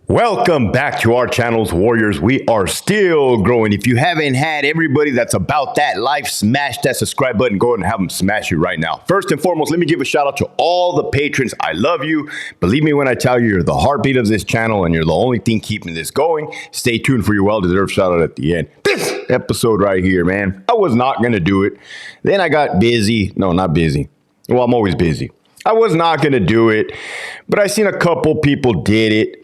Welcome back to our channels, Warriors. We are still growing. If you haven't had everybody that's about that life, smash that subscribe button. Go ahead and have them smash it right now. First and foremost, let me give a shout out to all the patrons. I love you. Believe me when I tell you, you're the heartbeat of this channel and you're the only thing keeping this going. Stay tuned for your well-deserved shout out at the end. This episode right here, man, I was not going to do it. Then I got busy. No, not busy. Well, I'm always busy. I was not going to do it, but I seen a couple people did it.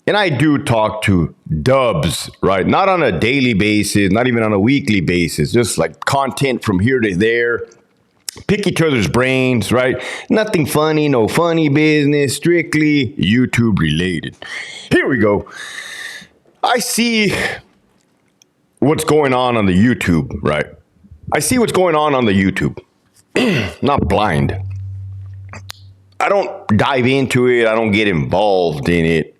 And I do talk to dubs, right? Not on a daily basis, not even on a weekly basis, just like content from here to there. Pick each other's brains, right? Nothing funny, no funny business, strictly YouTube related. Here we go. I see what's going on the YouTube, right? I see what's going on the YouTube. Not blind. I don't dive into it. I don't get involved in it.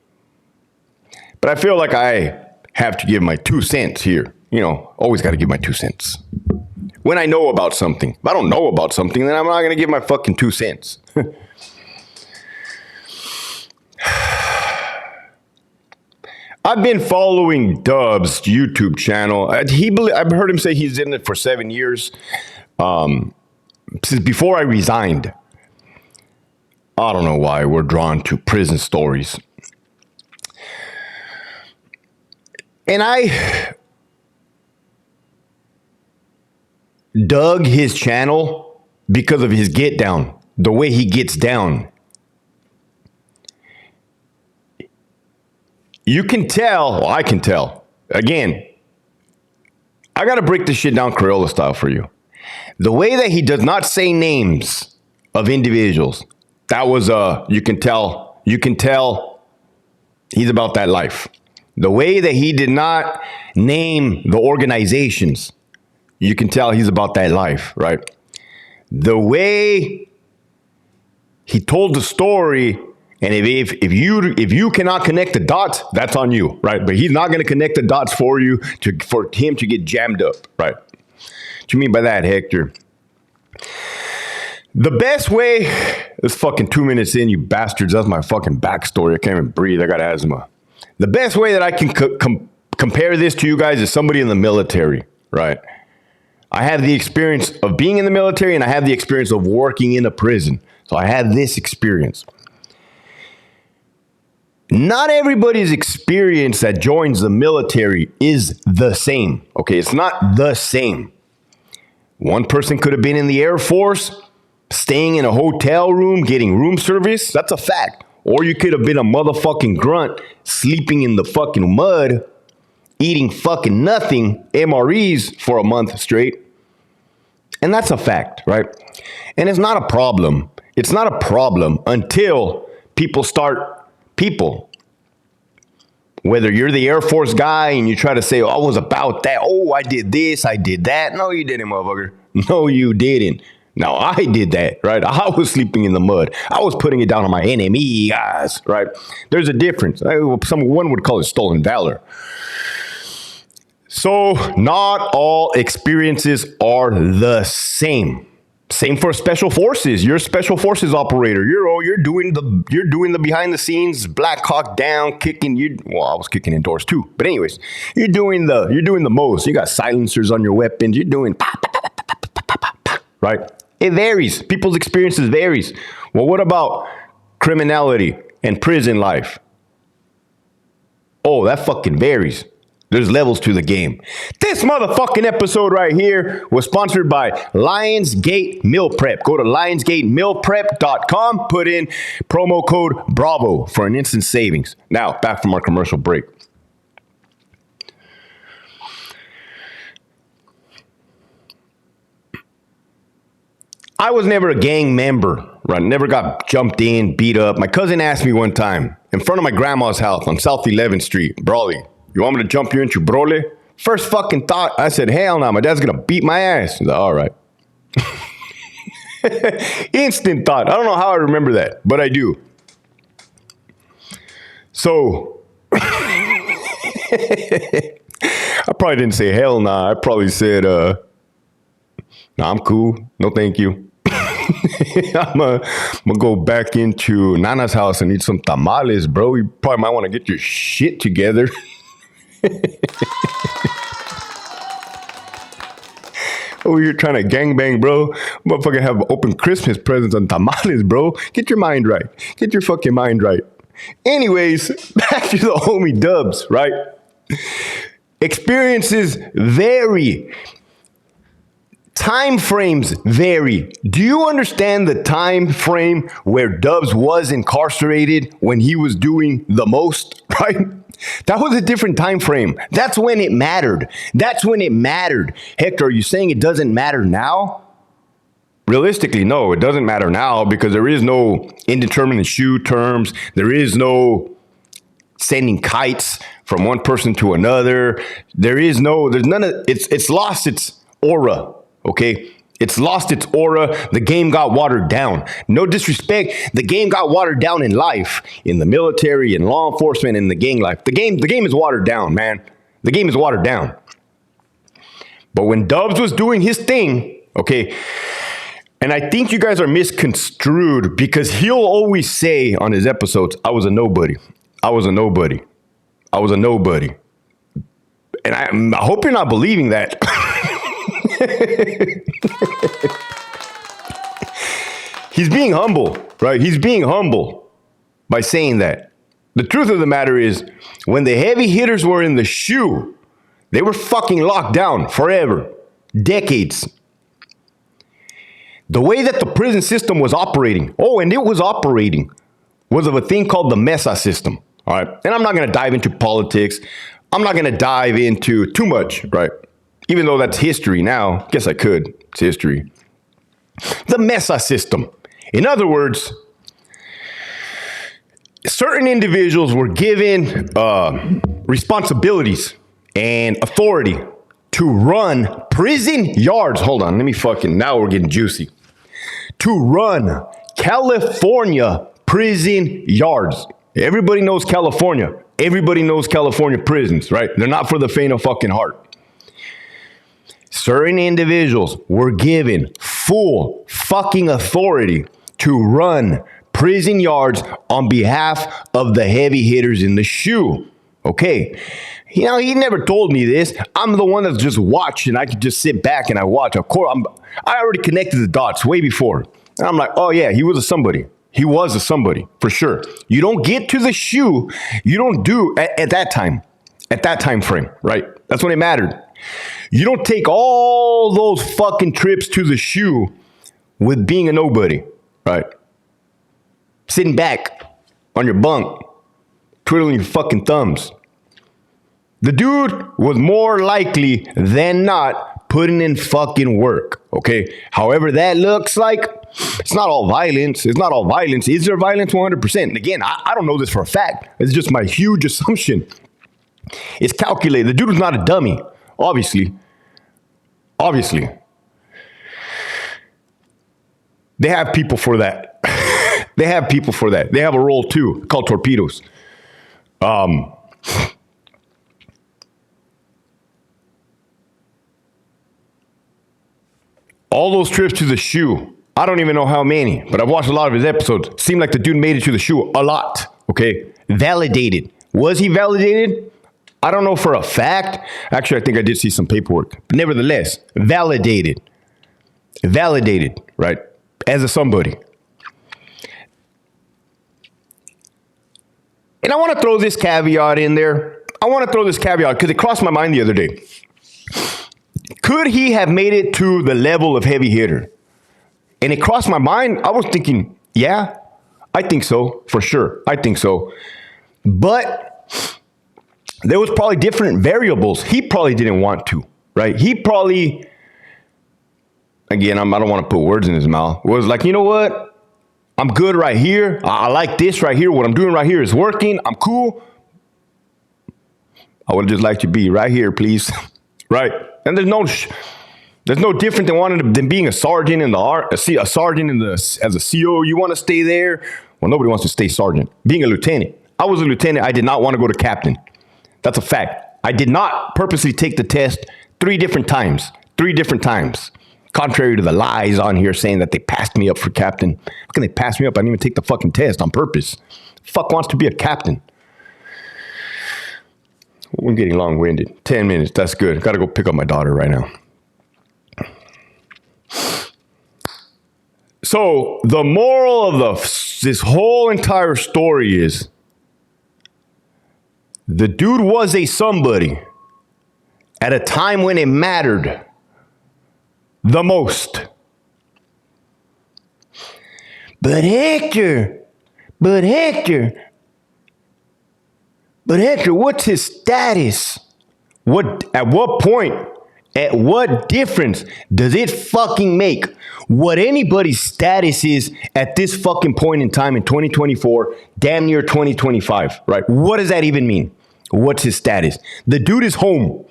But I feel like I have to give my 2 cents here. You know, always got to give my 2 cents. When I know about something. If I don't know about something, then I'm not going to give my fucking 2 cents. I've been following Dub's YouTube channel. I've heard him say he's in it for 7 years. Since before I resigned. I don't know why we're drawn to prison stories. And I dug his channel because of his get down, the way he gets down. You can tell, well, I can tell. Again, I got to break this shit down Crayola style for you. The way that he does not say names of individuals, that was, you can tell he's about that life. The way that he did not name the organizations, you can tell he's about that life, right? The way he told the story, and if you cannot connect the dots, that's on you, right? But he's not going to connect the dots for you for him to get jammed up, right? What you mean by that, Hector? The best way, this fucking 2 minutes in, you bastards. That's my fucking backstory. I can't even breathe. I got asthma. The best way that I can compare this to you guys is somebody in the military, right? I have the experience of being in the military and I have the experience of working in a prison. So I have this experience. Not everybody's experience that joins the military is the same, okay? It's not the same. One person could have been in the Air Force, staying in a hotel room, getting room service. That's a fact. Or you could have been a motherfucking grunt sleeping in the fucking mud, eating fucking nothing, MREs for a month straight. And that's a fact, right? And it's not a problem. It's not a problem until people. Whether you're the Air Force guy and you try to say, oh, I was about that. Oh, I did this, I did that. No, you didn't, motherfucker. No, you didn't. Now, I did that, right? I was sleeping in the mud. I was putting it down on my enemy guys, right? There's a difference. Someone would call it stolen valor. So not all experiences are the same. Same for special forces. You're a special forces operator. You're doing the behind the scenes Black Hawk down kicking. Well, I was kicking indoors too. But anyways, you're doing the most. You got silencers on your weapons. You're doing right? It varies. People's experiences varies. Well, what about criminality and prison life? Oh, that fucking varies. There's levels to the game. This motherfucking episode right here was sponsored by Lionsgate Meal Prep. Go to lionsgatemealprep.com. Put in promo code BRAVO for an instant savings. Now, back from our commercial break. I was never a gang member, right? Never got jumped in, beat up. My cousin asked me one time in front of my grandma's house on South 11th Street, Brawley, you want me to jump you into Broly? First fucking thought, I said, hell no, my dad's going to beat my ass. He's like, all right. Instant thought. I don't know how I remember that, but I do. So, I probably didn't say hell nah. I probably said, nah, I'm cool. No, thank you. I'm gonna go back into Nana's house and eat some tamales, bro. You probably might want to get your shit together. Over here trying to gangbang, bro. Motherfucker have open Christmas presents on tamales, bro. Get your mind right. Get your fucking mind right. Anyways, back to the homie Dubs, right? Experiences vary. Time frames vary. Do you understand the time frame where Dubs was incarcerated when he was doing the most, right? That was a different time frame. That's when it mattered. That's when it mattered. Hector, are you saying it doesn't matter now? Realistically, no, it doesn't matter now because there is no indeterminate shoe terms. There is no sending kites from one person to another. There's none of, it's lost its aura, okay? It's lost its aura. The game got watered down. No disrespect. The game got watered down in life, in the military, in law enforcement, in the gang life. The game is watered down, man. The game is watered down. But when Dubs was doing his thing, okay, and I think you guys are misconstrued because he'll always say on his episodes, I was a nobody. I was a nobody. I was a nobody. And I hope you're not believing that. He's being humble, right? He's being humble by saying that. The truth of the matter is, when the heavy hitters were in the shoe, they were fucking locked down forever, decades. The way that the prison system was operating, and it was operating, was of a thing called the Mesa system, all right? And I'm not going to dive into politics. I'm not going to dive into too much, right? Even though that's history now. Guess I could. It's history. The Mesa system. In other words, certain individuals were given responsibilities and authority to run prison yards. Hold on. Now we're getting juicy. To run California prison yards. Everybody knows California. Everybody knows California prisons, right? They're not for the faint of fucking heart. Certain individuals were given full fucking authority to run prison yards on behalf of the heavy hitters in the shoe. Okay. You know, he never told me this. I'm the one that's just watched and I could just sit back and I watch. Of course, I already connected the dots way before. And I'm like, oh yeah, he was a somebody. He was a somebody for sure. You don't get to the shoe. You don't do at that time frame, right? That's when it mattered. You don't take all those fucking trips to the shoe with being a nobody, right? Sitting back on your bunk, twiddling your fucking thumbs. The dude was more likely than not putting in fucking work, okay? However that looks like, it's not all violence. It's not all violence. Is there violence? 100%. And again, I don't know this for a fact. It's just my huge assumption. It's calculated. The dude was not a dummy. Obviously. They have people for that. They have people for that. They have a role too, called torpedoes. All those trips to the shoe, I don't even know how many, but I've watched a lot of his episodes. Seemed like the dude made it to the shoe a lot, okay? Validated. Was he validated? I don't know for a fact. Actually, I think I did see some paperwork. But nevertheless, validated. Validated, right? As a somebody. And I want to throw this caveat in there. I want to throw this caveat because it crossed my mind the other day. Could he have made it to the level of heavy hitter? And it crossed my mind. I was thinking, yeah, I think so, for sure. I think so. But there was probably different variables. He probably didn't want to, right? He probably, again, I don't want to put words in his mouth, was like, you know what? I'm good right here. I like this right here. What I'm doing right here is working. I'm cool. I would have just liked to be right here, please. Right? And there's no different than being a sergeant in the a sergeant as a CO. You want to stay there? Well, nobody wants to stay sergeant. Being a lieutenant. I was a lieutenant. I did not want to go to captain. That's a fact. I did not purposely take the test 3 different times. 3 different times. Contrary to the lies on here saying that they passed me up for captain. How can they pass me up? I didn't even take the fucking test on purpose. Fuck wants to be a captain. We're getting long-winded. 10 minutes, that's good. Gotta go pick up my daughter right now. So the moral of this whole entire story is the dude was a somebody at a time when it mattered the most. But Hector, what's his status? At what point, at what difference does it fucking make what anybody's status is at this fucking point in time in 2024, damn near 2025, right? What does that even mean? What's his status? The dude is home.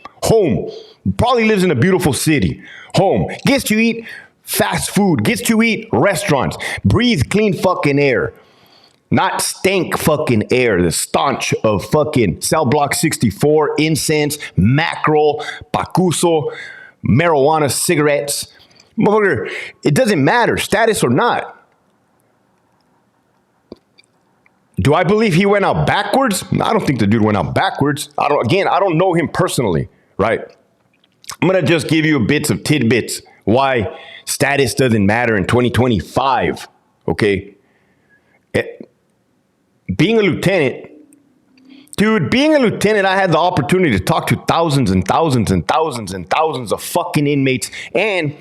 Probably lives in a beautiful city. Home. Gets to eat fast food. Gets to eat restaurants. Breathe clean fucking air. Not stank fucking air. The stench of fucking Cell Block 64, incense, mackerel, pacuso, marijuana, cigarettes. Motherfucker, it doesn't matter, status or not. Do I believe he went out backwards? I don't think the dude went out backwards. I don't know him personally, right? I'm going to just give you bits of tidbits why status doesn't matter in 2025, okay? Being a lieutenant, I had the opportunity to talk to thousands and thousands and thousands and thousands of fucking inmates and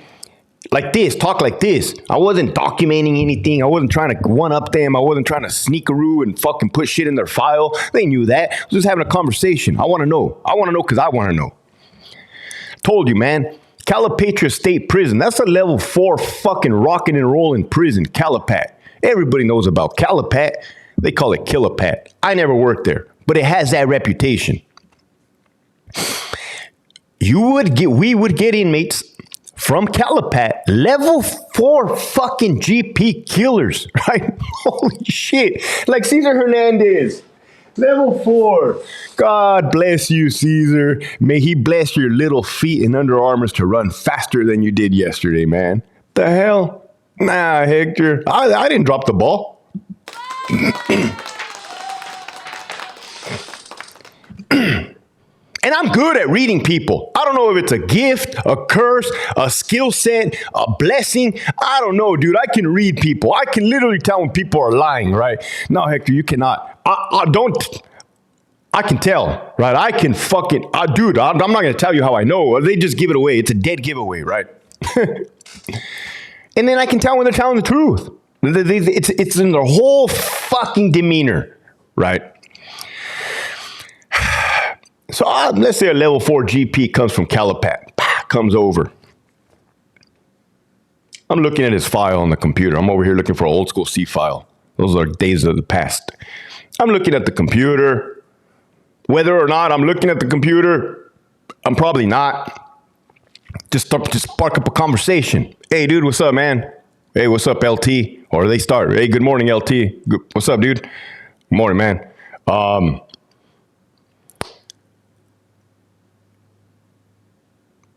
talk like this. I wasn't documenting anything. I wasn't trying to one-up them. I wasn't trying to sneakaroo and fucking put shit in their file. They knew that. I was just having a conversation. I want to know. Because I want to know. Told you, man. Calipatria State Prison. That's a level 4 fucking rocking and rolling prison. Calipat. Everybody knows about Calipat. They call it Killapat. I never worked there, but it has that reputation. We would get inmates from Calipat, level 4 fucking GP killers, right? Holy shit. Like Cesar Hernandez. Level 4. God bless you, Caesar. May he bless your little feet and underarms to run faster than you did yesterday, man. The hell? Nah, Hector. I didn't drop the ball. And I'm good at reading people. I don't know if it's a gift, a curse, a skill set, a blessing. I don't know, dude. I can read people. I can literally tell when people are lying, right? No, Hector, you cannot. I can tell, right? I can fucking, dude, I'm not going to tell you how I know. They just give it away. It's a dead giveaway, right? And then I can tell when they're telling the truth. It's in their whole fucking demeanor, right? So let's say a level 4 GP comes from Calipat, comes over. I'm looking at his file on the computer. I'm over here looking for an old school C file. Those are days of the past. I'm looking at the computer. Whether or not I'm looking at the computer, I'm probably not. Just spark up a conversation. Hey, dude, what's up, man? Hey, what's up, LT? Or they start, hey, good morning, LT. What's up, dude? Good morning, man.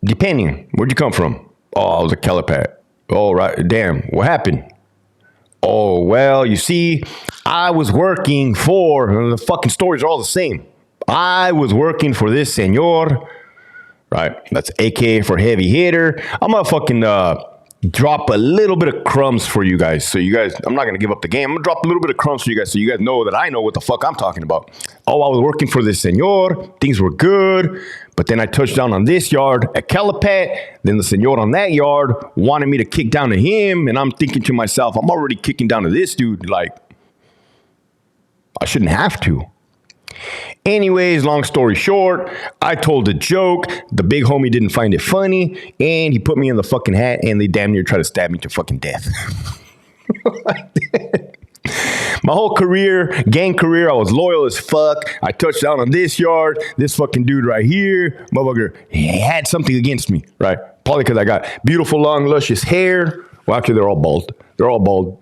Depending, where'd you come from? Oh, I was a Calipat. Oh, right. Damn, what happened? Oh, well, you see, I was working for, the fucking stories are all the same. I was working for this senor, right? That's AKA for heavy hitter. I'm gonna fucking drop a little bit of crumbs for you guys. So you guys, I'm not going to give up the game. I'm going to drop a little bit of crumbs for you guys so you guys know that I know what the fuck I'm talking about. Oh, I was working for this senor. Things were good. But then I touched down on this yard at Calipat. Then the senor on that yard wanted me to kick down to him. And I'm thinking to myself, I'm already kicking down to this dude. Like, I shouldn't have to. Anyways, long story short, I told a joke. The big homie didn't find it funny, and he put me in the fucking hat, and they damn near tried to stab me to fucking death. My whole career, gang career, I was loyal as fuck. I touched down on this yard. This fucking dude right here, motherfucker, he had something against me, right? Probably because I got beautiful, long, luscious hair. Well, actually, they're all bald. They're all bald.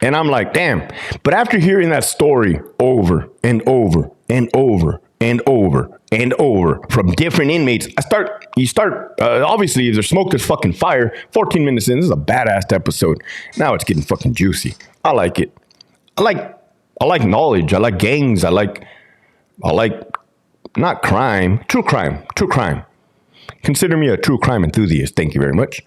And I'm like, damn. But after hearing that story over and over and over and over and over from different inmates. Obviously, if there's smoke, there's fucking fire. 14 minutes in, this is a badass episode. Now it's getting fucking juicy. I like it. I like knowledge. I like gangs. I like not crime, true crime. Consider me a true crime enthusiast. Thank you very much.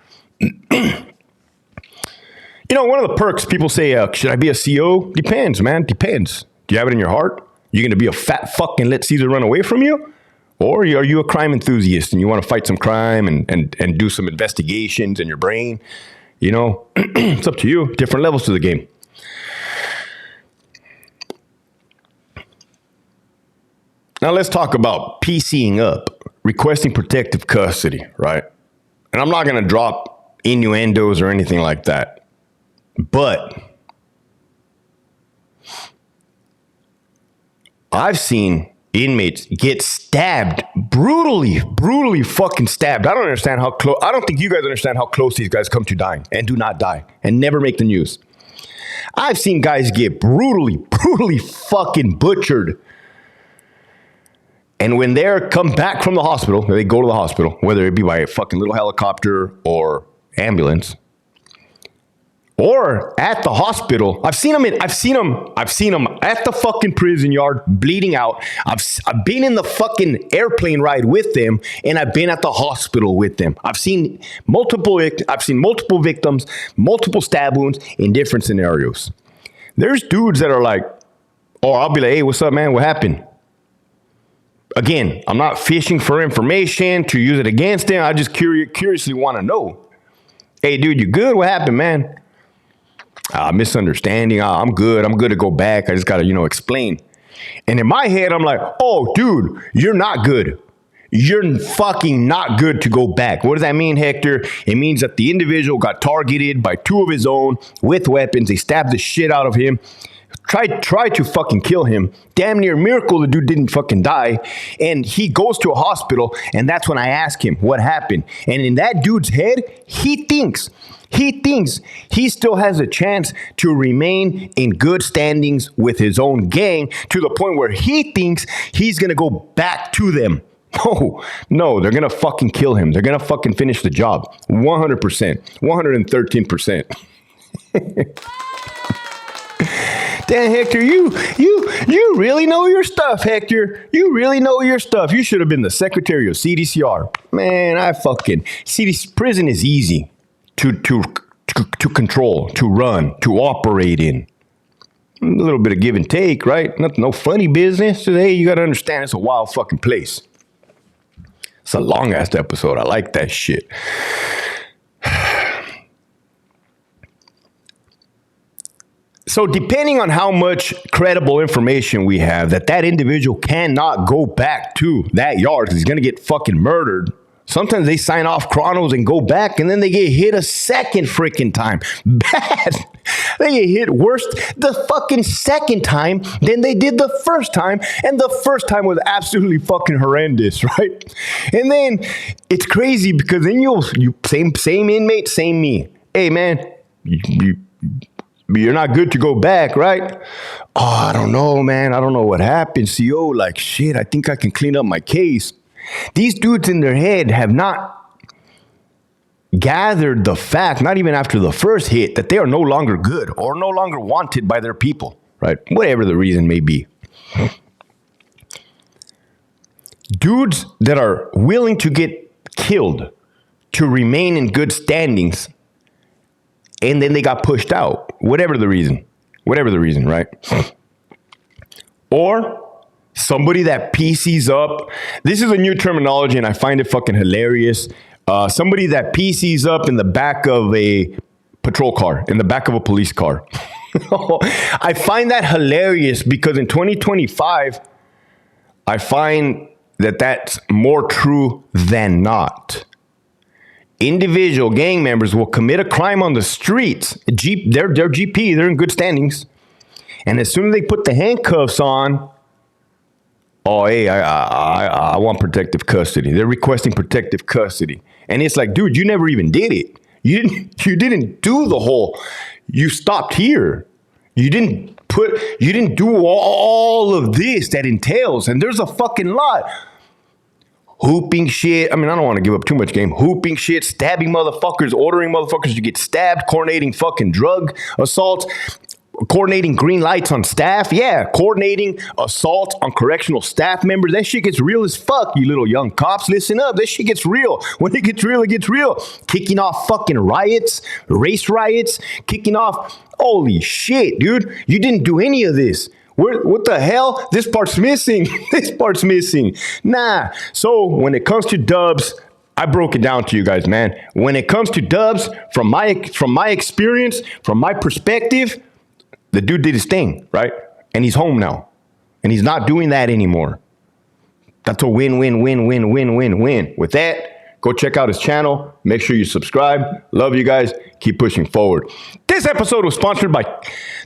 One of the perks, people say, should I be a CO? Depends, man. Depends. Do you have it in your heart? You're going to be a fat fuck and let Caesar run away from you? Or are you a crime enthusiast and you want to fight some crime and do some investigations in your brain? It's up to you. Different levels to the game. Now let's talk about PCing up, requesting protective custody, right? And I'm not going to drop innuendos or anything like that. But I've seen inmates get stabbed, brutally fucking stabbed. I don't understand how close. I don't think you guys understand how close these guys come to dying and do not die and never make the news. I've seen guys get brutally fucking butchered. And when they come back from the hospital, they go to the hospital, whether it be by a fucking little helicopter or ambulance, or at the hospital. I've seen them at the fucking prison yard bleeding out. I've been in the fucking airplane ride with them, and I've been at the hospital with them. I've seen multiple victims, multiple stab wounds in different scenarios. There's dudes that are like, oh, I'll be like, hey, what's up, man? What happened? Again, I'm not fishing for information to use it against them. I just curiously want to know. Hey, dude, you good? What happened, man? Misunderstanding. I'm good. I'm good to go back. I just got to, explain. And in my head, I'm like, oh, dude, you're not good. You're fucking not good to go back. What does that mean, Hector? It means that the individual got targeted by two of his own with weapons. They stabbed the shit out of him. Tried to fucking kill him. Damn near miracle the dude didn't fucking die. And he goes to a hospital, and that's when I ask him what happened. And in that dude's head, he thinks he still has a chance to remain in good standings with his own gang, to the point where he thinks he's going to go back to them. No, they're going to fucking kill him. They're going to fucking finish the job. 100%, 113%. Damn, Hector, you really know your stuff, Hector. You really know your stuff. You should have been the secretary of CDCR. Man, prison is easy to control, to run, to operate in. A little bit of give and take, right? No funny business. So, hey, you got to understand it's a wild fucking place. It's a long-ass episode. I like that shit. So depending on how much credible information we have that individual cannot go back to that yard because he's going to get fucking murdered, sometimes they sign off chronos and go back, and then they get hit a second freaking time. Bad. They get hit worse the fucking second time than they did the first time, and the first time was absolutely fucking horrendous, right? And then it's crazy because then you same inmate, same me. Hey, man, you're not good to go back, right? Oh, I don't know, man. I don't know what happened. CO, like, shit, I think I can clean up my case. These dudes in their head have not gathered the fact, not even after the first hit, that they are no longer good or no longer wanted by their people, right? Whatever the reason may be. Dudes that are willing to get killed to remain in good standings, and then they got pushed out, whatever the reason, right? Or somebody that PCs up. This is a new terminology, and I find it fucking hilarious. Somebody that PCs up in the back of a patrol car, in the back of a police car. I find that hilarious because in 2025, I find that that's more true than not. Individual gang members will commit a crime on the streets. They're GP, they're in good standings. And as soon as they put the handcuffs on, oh, hey, I want protective custody. They're requesting protective custody. And it's like, dude, you never even did it. You didn't do the whole, you stopped here. You didn't you didn't do all of this that entails, and there's a fucking lot. Hooping shit. I mean, I don't want to give up too much game. Hooping shit, stabbing motherfuckers, ordering motherfuckers to get stabbed, coordinating fucking drug assaults, coordinating green lights on staff. Yeah, coordinating assault on correctional staff members. That shit gets real as fuck, you little young cops. Listen up. This shit gets real. When it gets real, it gets real. Kicking off fucking riots, race riots, kicking off. Holy shit, dude. You didn't do any of this. What the hell? This part's missing. This part's missing. Nah. So when it comes to dubs, I broke it down to you guys, man. When it comes to dubs, from my experience, from my perspective, the dude did his thing, right? And he's home now. And he's not doing that anymore. That's a win, win, win, win, win, win, win. With that, go check out his channel. Make sure you subscribe. Love you guys. Keep pushing forward. This episode was sponsored by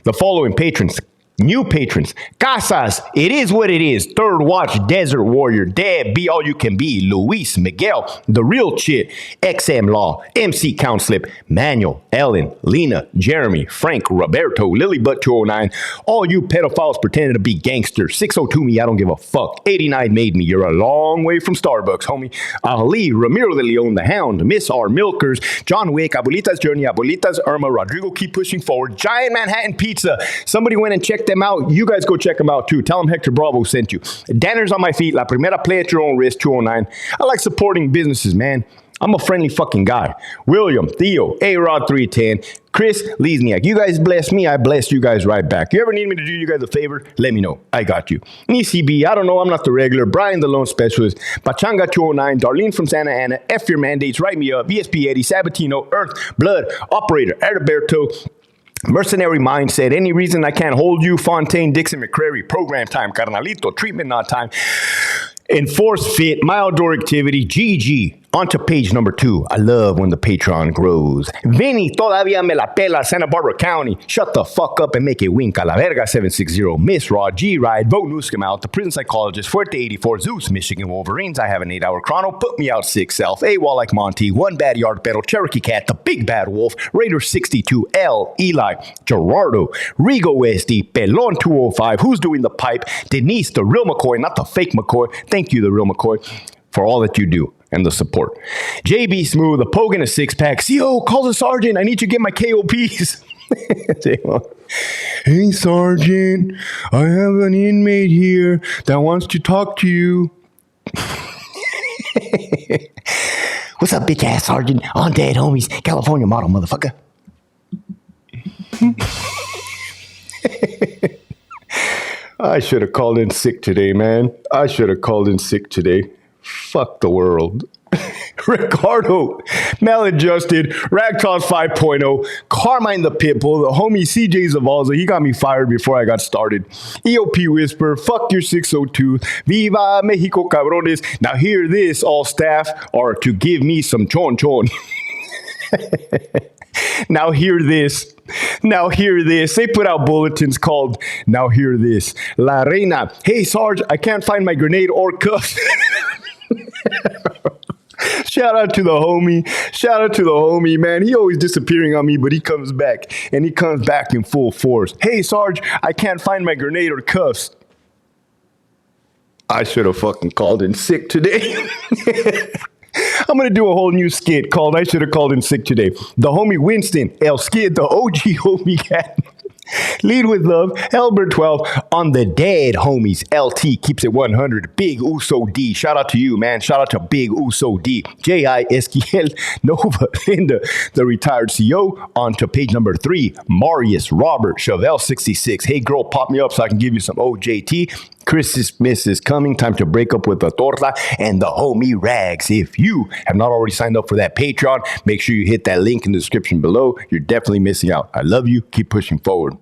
the following patrons. New patrons, Casas, It Is What It Is, Third Watch, Desert Warrior, Dad, Be All You Can Be, Luis, Miguel, The Real Chit, XM Law, MC Counslip, Manuel, Ellen, Lena, Jeremy, Frank, Roberto, Lilybutt209, all you pedophiles pretending to be gangsters, 602 me, I don't give a fuck, 89 made me, you're a long way from Starbucks, homie, Ali, Ramiro de Leon, The Hound, Miss R, Milkers, John Wick, Abuelita's Journey, Abuelita's Irma, Rodrigo, Keep Pushing Forward, Giant Manhattan Pizza, somebody went and checked them out. You guys go check them out too. Tell them Hector Bravo sent you. Danners on my feet. La Primera, play at your own risk. 209. I like supporting businesses, man. I'm a friendly fucking guy. William, Theo, A-Rod 310, Chris, Lesniak. You guys bless me. I bless you guys right back. You ever need me to do you guys a favor? Let me know. I got you. ECB, I don't know. I'm not the regular. Brian, the loan specialist. Pachanga 209, Darlene from Santa Ana. F your mandates. Write me up. ESP 80, Sabatino, Earth, Blood, Operator, Adalberto, Mercenary Mindset, Any Reason I Can't Hold You, Fontaine, Dixon, McCrary, Program Time, Carnalito, Treatment Not Time, Enforce Fit, My Outdoor Activity, GG. On to page number 2. I love when the Patreon grows. Vinny, todavía me la pela, Santa Barbara County. Shut the fuck up and make it wink. A la verga 760. Miss Rod, G-Ride, Vote Newscom out. The Prison Psychologist, Fuerte 84. Zeus, Michigan Wolverines. I have an 8-hour chrono. Put me out 6 self. AWOL like Monty. One bad yard battle. Cherokee Cat, the Big Bad Wolf. Raider 62. L. Eli. Gerardo. Rigo SD. Pelon 205. Who's doing the pipe? Denise, the real McCoy, not the fake McCoy. Thank you, the real McCoy, for all that you do and the support. JB Smooth, the Pogan a 6-pack. CO, call the sergeant. I need you to get my KOPs. Hey, Sergeant, I have an inmate here that wants to talk to you. What's up, bitch ass Sergeant? On dead, homies. California model, motherfucker. I should have called in sick today, man. I should have called in sick today. Fuck the world. Ricardo, Maladjusted, Ragtoss 5.0, Carmine the Pitbull, the homie CJ Zavalza, he got me fired before I got started. EOP Whisper, fuck your 602, Viva Mexico Cabrones. Now hear this, all staff are to give me some chon chon. Now hear this. Now hear this. They put out bulletins called, now hear this. La Reina, hey Sarge, I can't find my grenade or cuff. Shout out to the homie. Shout out to the homie, man. He always disappearing on me, but he comes back. And he comes back in full force. Hey, Sarge, I can't find my grenade or cuffs. I should have fucking called in sick today. I'm going to do a whole new skit called I Should Have Called In Sick Today. The homie Winston, El Skid, the OG homie cat. Lead with love, Elbert 12 on the dead homies. LT keeps it 100. Big Uso D. Shout out to you, man. Shout out to Big Uso D. J.I. Esquiel Nova Linda, the retired CO. On to page number 3. Marius Robert Chevelle 66. Hey girl, pop me up so I can give you some OJT. Christmas is coming. Time to break up with the Torta and the homie Rags. If you have not already signed up for that Patreon, make sure you hit that link in the description below. You're definitely missing out. I love you. Keep pushing forward.